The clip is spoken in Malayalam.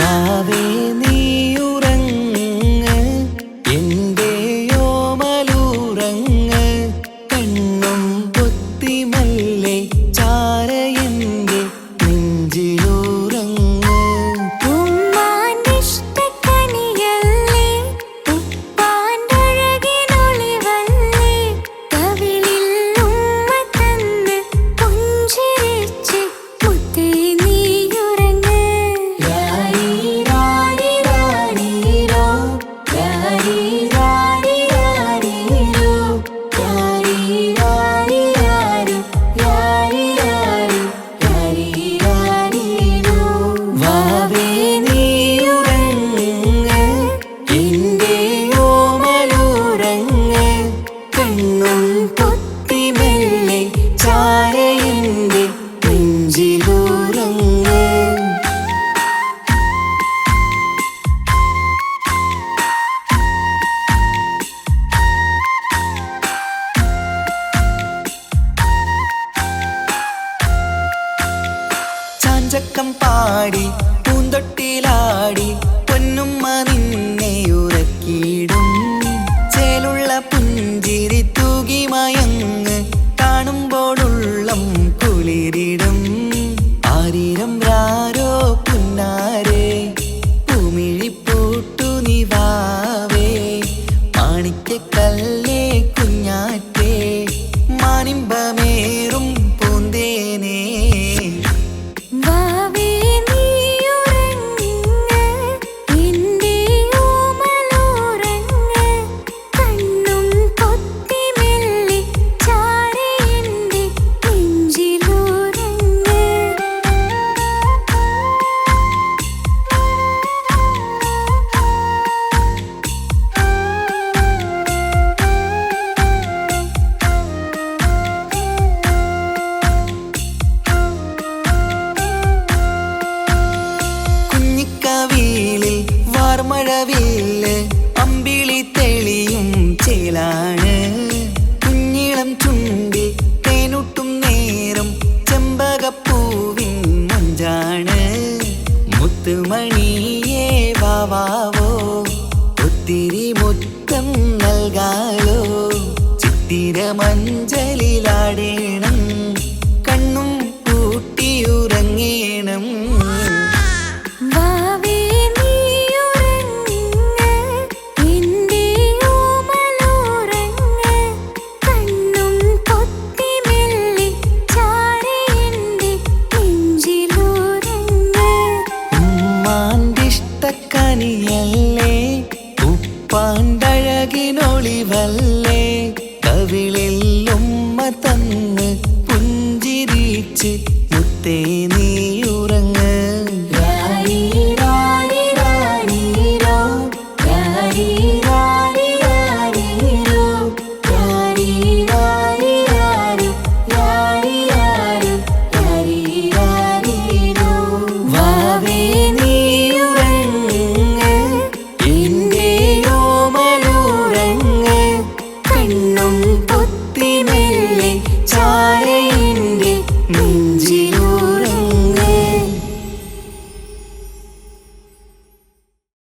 വാവേ നീയുറങ്ങ് എന്റെയോമലുറങ്ങ് കണ്ണും പൊത്തിമല്ലേ ചാരയെന്റെ നെഞ്ചിലുറങ്ങ് ചക്കം പാടി പൂന്തൊട്ടിലാടി പൊന്നുമ്മ നിന്നെ ഉറക്കിയിടും ചേലുള്ള പുഞ്ചിരി തൂകി മയങ്ങ് കാണുമ്പോഴുള്ളം കുളിരിടും ആരിരം രാരോ പുന്നാരേ പൂമിഴിപ്പൂട്ടു നീ വാവേ മാണിക്കക്കല്ലേ കുഞ്ഞാറ്റേ മാനിമ്പമേറും പൂന്തേനേ മഴവില്ല് അമ്പിളി തെളിയും ചേലാണ് കുഞ്ഞിളം ചുണ്ടിൽ തേനൂട്ടും നേരം ചെമ്പകപ്പൂവിൻ മഞ്ചാണ് മുത്തുമണിയേ വാവാവോ ഒത്തിരി മുത്തം നൽകാലോ ചിത്തിര മഞ്ച